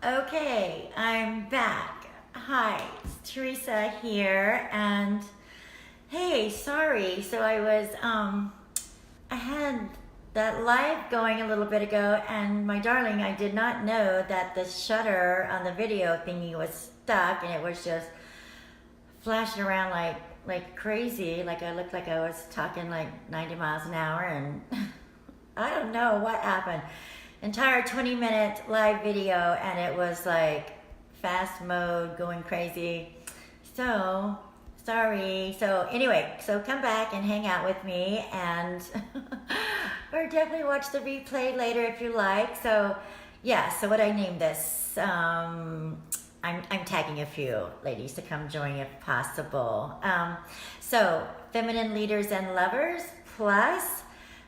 Okay, I'm back. Hi, it's Teresa here, and hey, sorry. So I had that live going a little bit ago, and my darling, I did not know that the shutter on the video thingy was stuck, and it was just flashing around like crazy. Like I looked like I was talking like 90 miles an hour, and I don't know what happened. Entire 20-minute live video, and it was like fast mode going crazy. So sorry. So anyway, so come back and hang out with me, and or definitely watch the replay later if you like. So yeah, so what I named this, I'm tagging a few ladies to come join if possible. So feminine leaders and lovers plus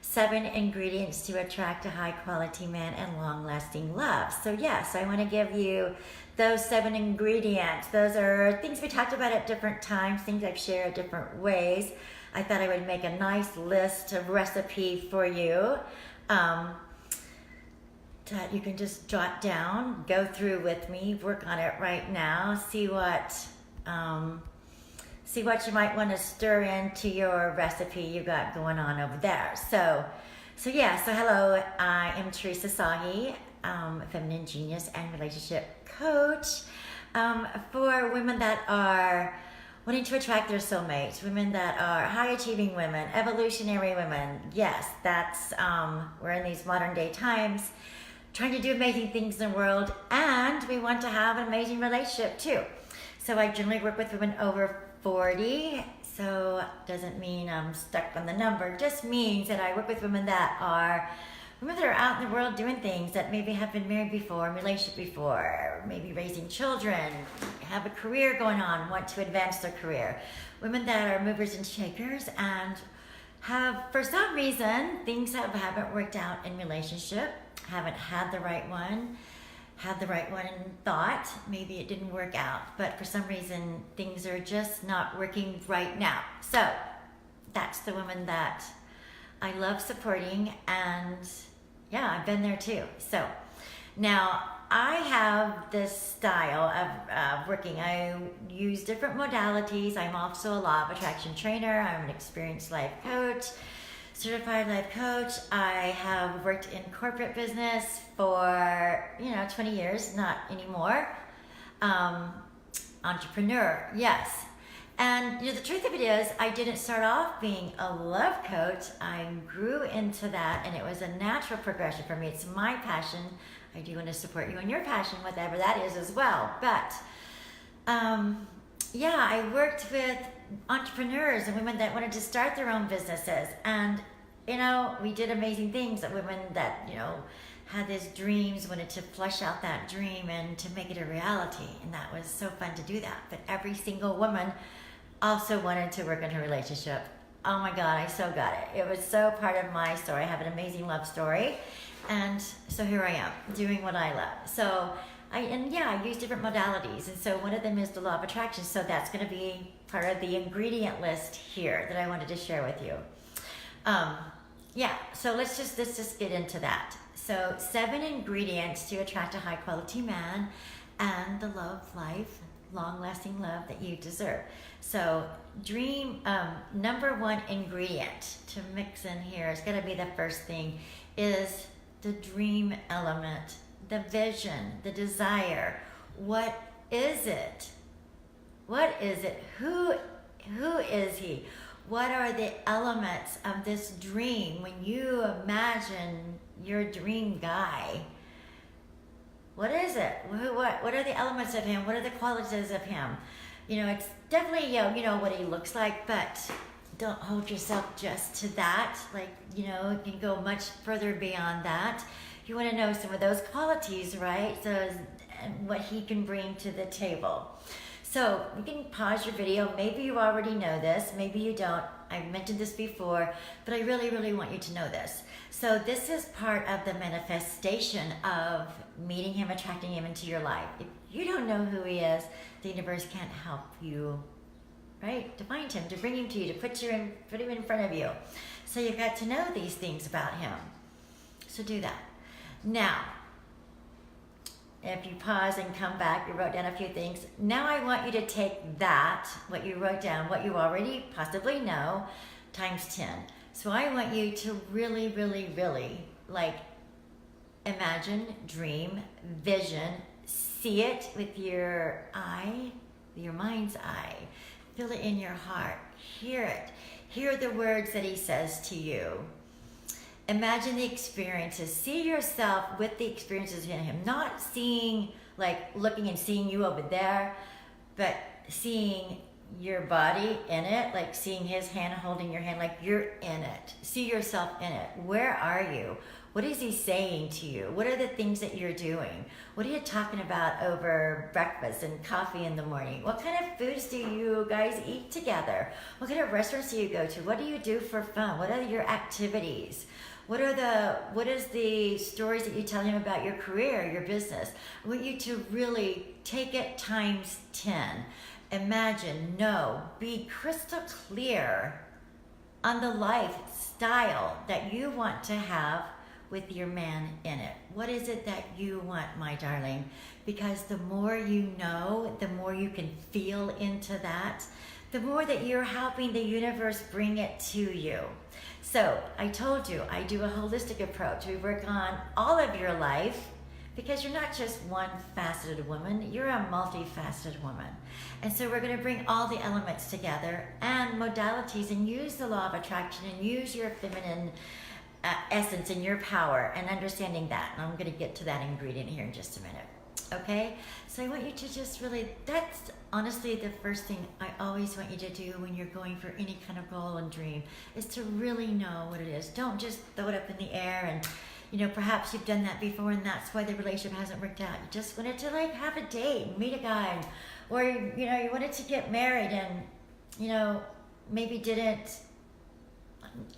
7 ingredients to attract a high quality man and long lasting love. So yes, I want to give you those 7 ingredients. Those are things we talked about at different times, things I've shared different ways. I thought I would make a nice list of recipe for you that you can just jot down, go through with me, work on it right now, see what you might want to stir into your recipe you got going on over there. So hello, I am Teresa Salhi, a feminine genius and relationship coach for women that are wanting to attract their soulmates, women that are high achieving women, evolutionary women. Yes, that's, we're in these modern day times trying to do amazing things in the world, and we want to have an amazing relationship too. So I generally work with women over 40, so doesn't mean I'm stuck on the number, just means that I work with women that are out in the world doing things, that maybe have been married before, in a relationship before, maybe raising children, have a career going on, want to advance their career. Women that are movers and shakers and have, for some reason, things haven't worked out in relationship, haven't had the right one in thought, maybe it didn't work out, but for some reason things are just not working right now. So that's the woman that I love supporting, and yeah, I've been there too. So now I have this style of working. I use different modalities. I'm also a law of attraction trainer. I'm an experienced life coach, certified life coach. I have worked in corporate business for 20 years, not anymore. Entrepreneur, yes. And the truth of it is, I didn't start off being a love coach. I grew into that, and it was a natural progression for me. It's my passion. I do want to support you in your passion, whatever that is as well. But I worked with entrepreneurs and women that wanted to start their own businesses, and we did amazing things. That women that had these dreams, wanted to flesh out that dream and to make it a reality, and that was so fun to do that. But every single woman also wanted to work on her relationship. Oh my God, I so got it. It was so part of my story. I have an amazing love story, and so here I am doing what I love. So I use different modalities, and so one of them is the law of attraction. So that's going to be part of the ingredient list here that I wanted to share with you. So let's just get into that. So 7 ingredients to attract a high quality man and the love life, long lasting love that you deserve. So number 1 ingredient to mix in here is going to be the first thing, is the dream element, the vision, the desire. What is it? What is it? Who is he? What are the elements of this dream? When you imagine your dream guy, what is it? What are the elements of him? What are the qualities of him? It's definitely, what he looks like, but don't hold yourself just to that. You can go much further beyond that. You want to know some of those qualities, right? So, and what he can bring to the table. So you can pause your video. Maybe you already know this, maybe you don't. I've mentioned this before, but I really, really want you to know this. So this is part of the manifestation of meeting him, attracting him into your life. If you don't know who he is, the universe can't help you, right? To find him, to bring him to you, to put him in front of you. So you've got to know these things about him. So do that. Now, if you pause and come back, you wrote down a few things. Now I want you to take that, what you wrote down, what you already possibly know, times 10. So I want you to really, really, really, like, imagine, dream, vision, see it with your eye, your mind's eye. Feel it in your heart. Hear it. Hear the words that he says to you. Imagine the experiences. See yourself with the experiences in him. Not seeing, like looking and seeing you over there, but seeing your body in it, like seeing his hand holding your hand, like you're in it. See yourself in it. Where are you? What is he saying to you? What are the things that you're doing? What are you talking about over breakfast and coffee in the morning? What kind of foods do you guys eat together? What kind of restaurants do you go to? What do you do for fun? What are your activities? What is the stories that you tell him about your career, your business? I want you to really take it times 10. Imagine, know, be crystal clear on the lifestyle that you want to have with your man in it. What is it that you want, my darling? Because the more you know, the more you can feel into that, the more that you're helping the universe bring it to you. So I told you, I do a holistic approach. We work on all of your life because you're not just one faceted woman, you're a multifaceted woman. And so we're going to bring all the elements together and modalities and use the law of attraction and use your feminine essence and your power and understanding that. And I'm going to get to that ingredient here in just a minute. Okay? So I want you to just really, that's honestly the first thing I always want you to do when you're going for any kind of goal and dream, is to really know what it is. Don't just throw it up in the air and, you know, perhaps you've done that before and that's why the relationship hasn't worked out. You just wanted to like have a date, meet a guy, or, you know, you wanted to get married and, you know, maybe didn't,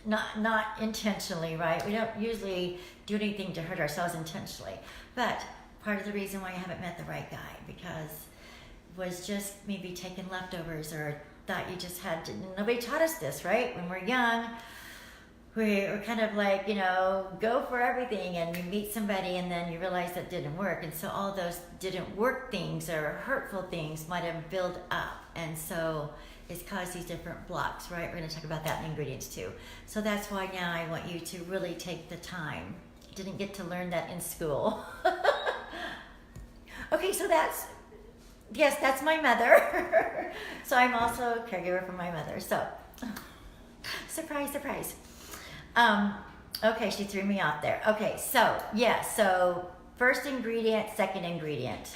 not intentionally, right? We don't usually do anything to hurt ourselves intentionally. But part of the reason why you haven't met the right guy, because was just maybe taking leftovers or thought you just had to, nobody taught us this, right? When we're young, we're kind of like, you know, go for everything, and you meet somebody and then you realize that didn't work. And so all those didn't work things or hurtful things might have built up. And so it's caused these different blocks, right? We're going to talk about that in ingredients too. So that's why now I want you to really take the time. Didn't get to learn that in school. Okay, so that's my mother. So I'm also a caregiver for my mother. So, surprise, surprise. Okay, she threw me off there. Okay, so, yeah, so first ingredient, second ingredient.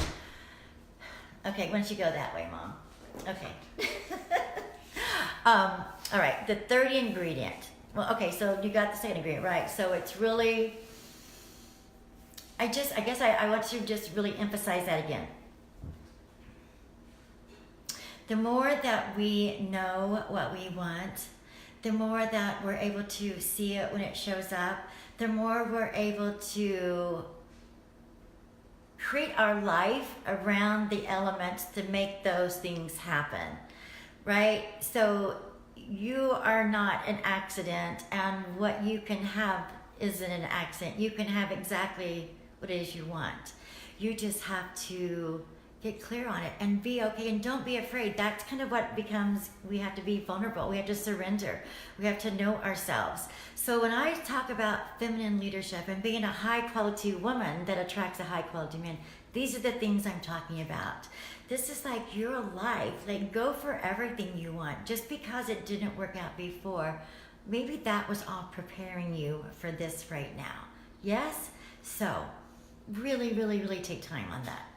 Okay, why don't you go that way, Mom? Okay. All right, the third ingredient. Well, okay, so you got the second ingredient, right? So it's really, I guess I want to just really emphasize that again. The more that we know what we want, the more that we're able to see it when it shows up, the more we're able to create our life around the elements to make those things happen, right? So you are not an accident, and what you can have isn't an accident. You can have exactly what it is you want. You just have to get clear on it and be okay, and don't be afraid. That's kind of what becomes, we have to be vulnerable. We have to surrender. We have to know ourselves. So when I talk about feminine leadership and being a high quality woman that attracts a high quality man, these are the things I'm talking about. This is like your life. Like, go for everything you want. Just because it didn't work out before, maybe that was all preparing you for this right now. Yes? So really, really, really take time on that.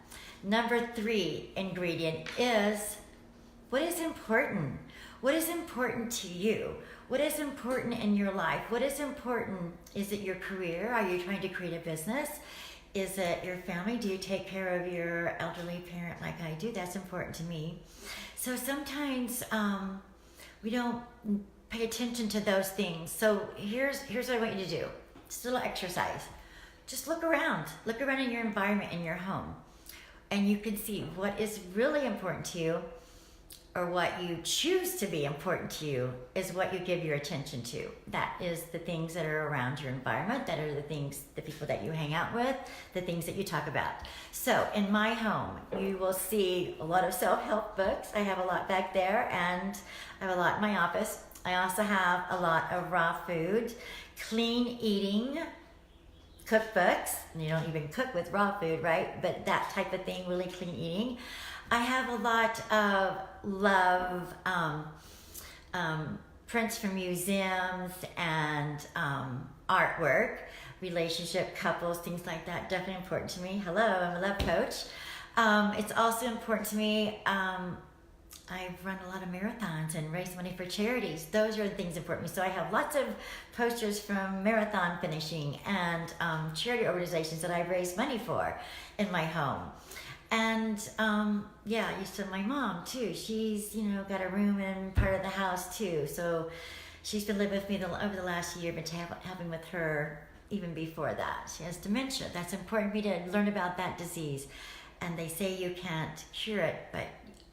Number 3 ingredient is, what is important? What is important to you? What is important in your life? What is important? Is it your career? Are you trying to create a business? Is it your family? Do you take care of your elderly parent like I do? That's important to me. So sometimes we don't pay attention to those things. So here's what I want you to do. Just a little exercise. Just look around. Look around in your environment, in your home. And you can see what is really important to you or what you choose to be important to you is what you give your attention to. That is the things that are around your environment, that are the things, the people that you hang out with, the things that you talk about. So in my home, you will see a lot of self-help books. I have a lot back there, and I have a lot in my office. I also have a lot of raw food, clean eating cookbooks. And you don't even cook with raw food, right? But that type of thing, really clean eating. I have a lot of love prints from museums and artwork, relationship, couples, things like that. Definitely important to me. Hello, I'm a love coach. It's also important to me. I've run a lot of marathons and raised money for charities. Those are the things important to me. So I have lots of posters from marathon finishing and charity organizations that I've raised money for in my home. And yeah, I used to my mom too. She's, got a room in part of the house too. So she's been living with me over the last year, been helping with her even before that. She has dementia. That's important for me to learn about that disease. And they say you can't cure it, but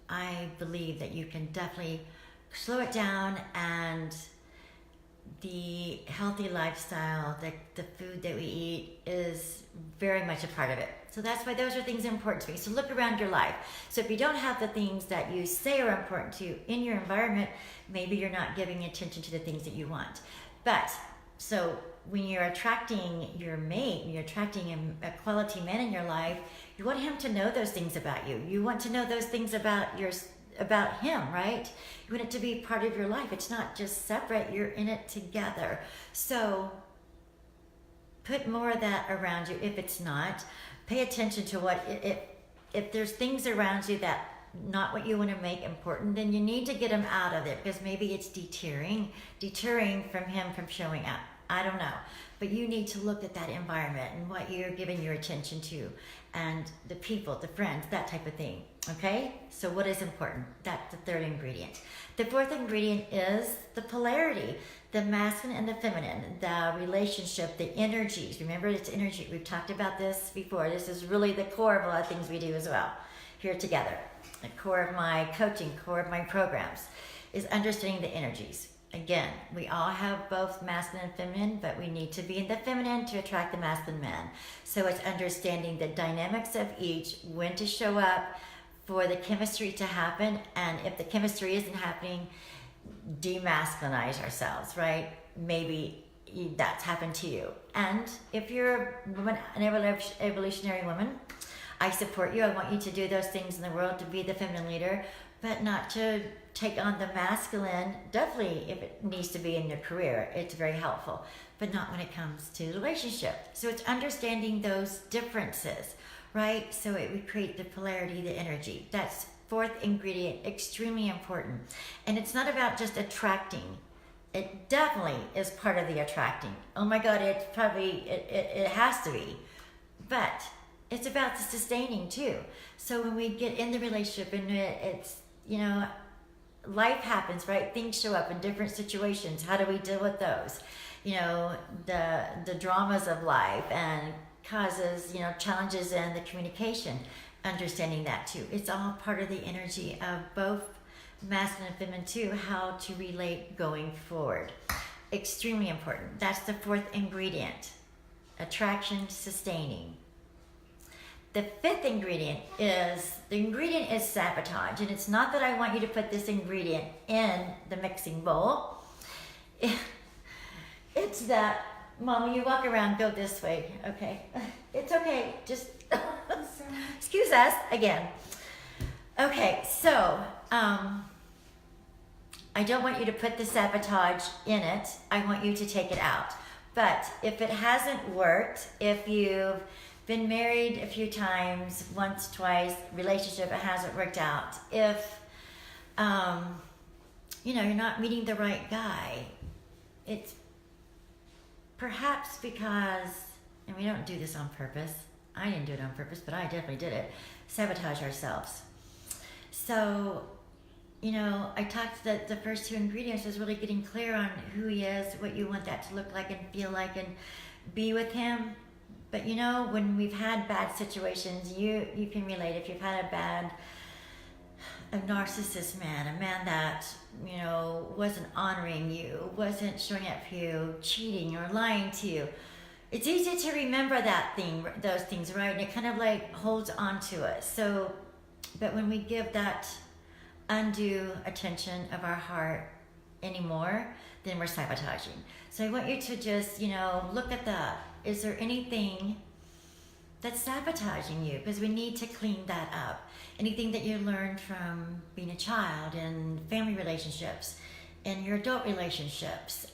I believe that you can definitely slow it down, and the healthy lifestyle, the food that we eat is very much a part of it. So that's why those are things important to me. So look around your life. So if you don't have the things that you say are important to you in your environment, maybe you're not giving attention to the things that you want. But so when you're attracting your mate, when you're attracting a quality man in your life, you want him to know those things about you. You want to know those things about him, right? You want it to be part of your life. It's not just separate, you're in it together. So put more of that around you. If it's not, pay attention to what, if there's things around you that not what you want to make important, then you need to get them out of it, because maybe it's deterring from him from showing up. I don't know. But you need to look at that environment and what you're giving your attention to, and the people, the friends, that type of thing. Okay? So what is important? That's the third ingredient. The fourth ingredient is the polarity, the masculine and the feminine, the relationship, the energies. Remember, it's energy. We've talked about this before. This is really the core of a lot of things we do as well here together. The core of my coaching, core of my programs is understanding the energies. Again, we all have both masculine and feminine, but we need to be in the feminine to attract the masculine man. So it's understanding the dynamics of each, when to show up for the chemistry to happen, and if the chemistry isn't happening, demasculinize ourselves, right? Maybe that's happened to you. And if you're a woman, an evolutionary woman, I support you. I want you to do those things in the world, to be the feminine leader, but not to take on the masculine. Definitely, if it needs to be in your career, it's very helpful, but not when it comes to the relationship. So it's understanding those differences, right? So we create the polarity, the energy. That's fourth ingredient, extremely important. And it's not about just attracting. It definitely is part of the attracting. Oh my God, it's probably, it has to be. But it's about the sustaining too. So when we get in the relationship and it's, life happens, right? Things show up in different situations. How do we deal with those? The dramas of life, and causes, challenges in the communication. Understanding that too. It's all part of the energy of both masculine and feminine too, how to relate going forward. Extremely important. That's the fourth ingredient. Attraction, sustaining. The fifth ingredient is sabotage. And it's not that I want you to put this ingredient in the mixing bowl. It's that, Mama, you walk around, go this way, okay? It's okay, just excuse us again. Okay, so I don't want you to put the sabotage in it. I want you to take it out. But if it hasn't worked, if you've been married a few times, once, twice, relationship, it hasn't worked out. If, you're not meeting the right guy, it's perhaps because, and we don't do this on purpose. I didn't do it on purpose, but I definitely did it. Sabotage ourselves. So, I talked that the first two ingredients was really getting clear on who he is, what you want that to look like and feel like, and be with him. But when we've had bad situations, you can relate. If you've had a bad a narcissist man, a man that, you know, wasn't honoring you, wasn't showing up for you, cheating or lying to you. It's easy to remember those things, right? And it kind of like holds on to us. So, but when we give that undue attention of our heart anymore, then we're sabotaging. So I want you to just, you know, look at that. Is there anything that's sabotaging you? Because we need to clean that up. Anything that you learned from being a child in family relationships, in your adult relationships,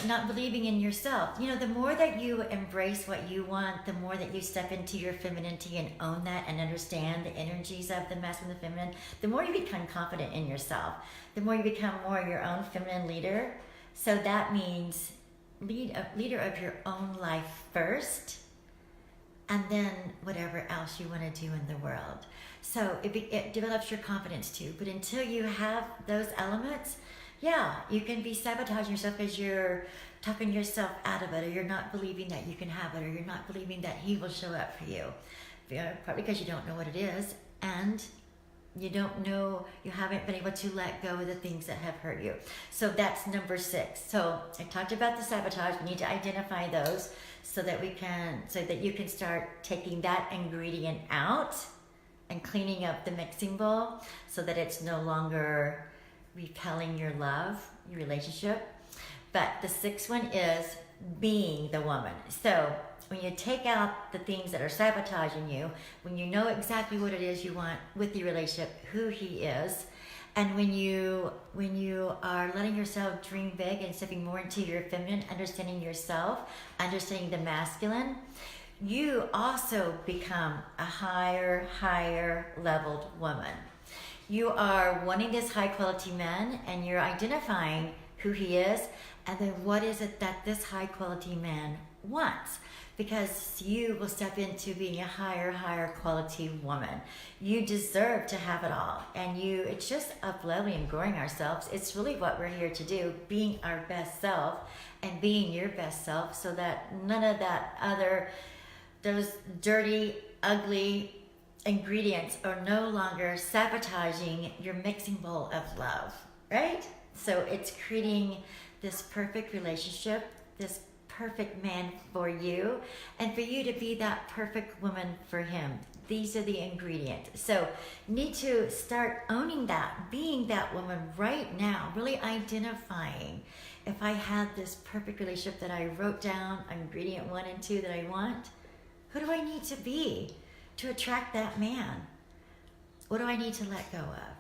not believing in yourself. You know, the more that you embrace what you want, the more that you step into your femininity and own that and understand the energies of the masculine and the feminine, the more you become confident in yourself, the more you become more your own feminine leader. So that means leader of your own life first, and then whatever else you want to do in the world. So it develops your confidence too. But until you have those elements, yeah, you can be sabotaging yourself because you're talking yourself out of it, or you're not believing that you can have it, or you're not believing that he will show up for you. Probably because you don't know what it is, and you don't know, you haven't been able to let go of the things that have hurt you. So that's number 6. So I talked about the sabotage. We need to identify those so that you can start taking that ingredient out and cleaning up the mixing bowl so that it's no longer repelling your love, your relationship. But the 6th one is being the woman. So when you take out the things that are sabotaging you, when you know exactly what it is you want with your relationship, who he is, and when you are letting yourself dream big and stepping more into your feminine, understanding yourself, understanding the masculine, you also become a higher leveled woman. You are wanting this high quality man, and you're identifying who he is, and then what is it that this high quality man wants, because you will step into being a higher quality woman. You deserve to have it all, and it's just up-leveling and growing ourselves. It's really what we're here to do, being our best self and being your best self, so that none of those dirty, ugly ingredients are no longer sabotaging your mixing bowl of love, right? So it's creating this perfect relationship, this perfect man for you, and for you to be that perfect woman for him. These are the ingredients. So you need to start owning that, being that woman right now, really identifying, if I had this perfect relationship that I wrote down, ingredient 1 and 2 that I want, who do I need to be to attract that man? What do I need to let go of?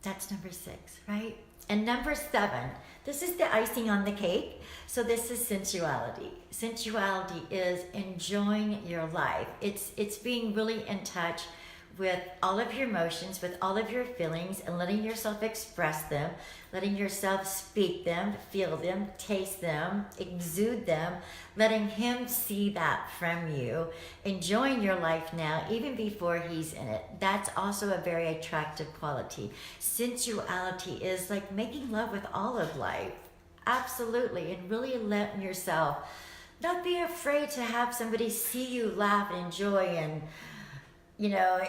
That's number 6, right? And number 7, this is the icing on the cake. So this is sensuality. Sensuality is enjoying your life. It's being really in touch with all of your emotions, with all of your feelings, and letting yourself express them, letting yourself speak them, feel them, taste them, exude them, letting him see that from you, enjoying your life now, even before he's in it. That's also a very attractive quality. Sensuality is like making love with all of life. Absolutely. And really letting yourself not be afraid to have somebody see you laugh and enjoy and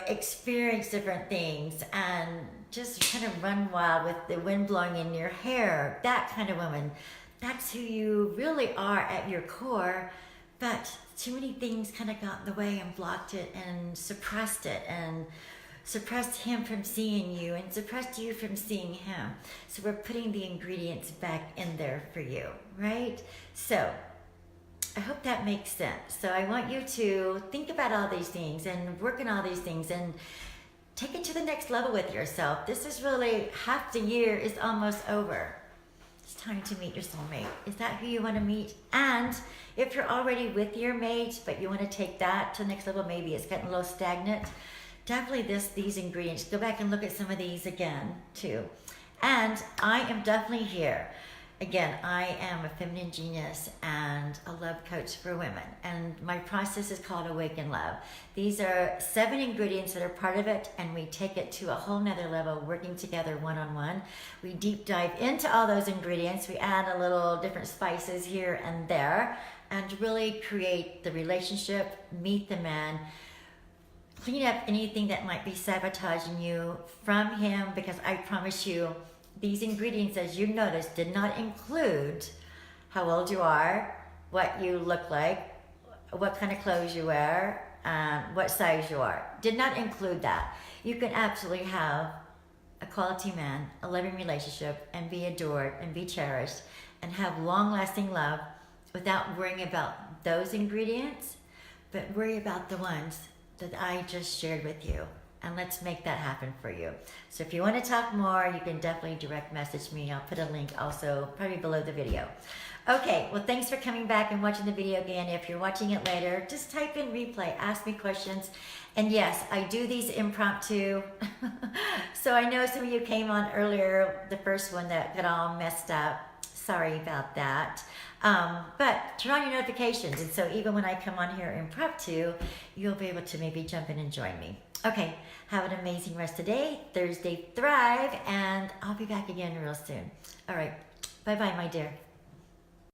experience different things, and just kind of run wild with the wind blowing in your hair. That kind of woman. That's who you really are at your core, but too many things kind of got in the way and blocked it and suppressed him from seeing you and suppressed you from seeing him. So we're putting the ingredients back in there for you, right? So I hope that makes sense. So I want you to think about all these things and work on all these things and take it to the next level with yourself. This is really, half the year is almost over. It's time to meet your soulmate. Is that who you want to meet? And if you're already with your mate, but you want to take that to the next level, maybe it's getting a little stagnant, definitely these ingredients. Go back and look at some of these again too. And I am definitely here. Again, I am a feminine genius and a love coach for women. And my process is called Awaken Love. These are 7 ingredients that are part of it, and we take it to a whole nother level, working together one-on-one. We deep dive into all those ingredients. We add a little different spices here and there, and really create the relationship, meet the man, clean up anything that might be sabotaging you from him, because I promise you, these ingredients, as you noticed, did not include how old you are, what you look like, what kind of clothes you wear, what size you are. Did not include that. You can absolutely have a quality man, a loving relationship, and be adored and be cherished and have long-lasting love without worrying about those ingredients, but worry about the ones that I just shared with you. And let's make that happen for you. So if you want to talk more, you can definitely direct message me. I'll put a link also probably below the video. Okay, well, thanks for coming back and watching the video again. If you're watching it later, just type in replay, ask me questions. And yes, I do these impromptu. So I know some of you came on earlier, the first one that got all messed up. Sorry about that. But turn on your notifications. And so even when I come on here impromptu, you'll be able to maybe jump in and join me. Okay, have an amazing rest of the day. Thursday, thrive. And I'll be back again real soon. All right, bye-bye, my dear.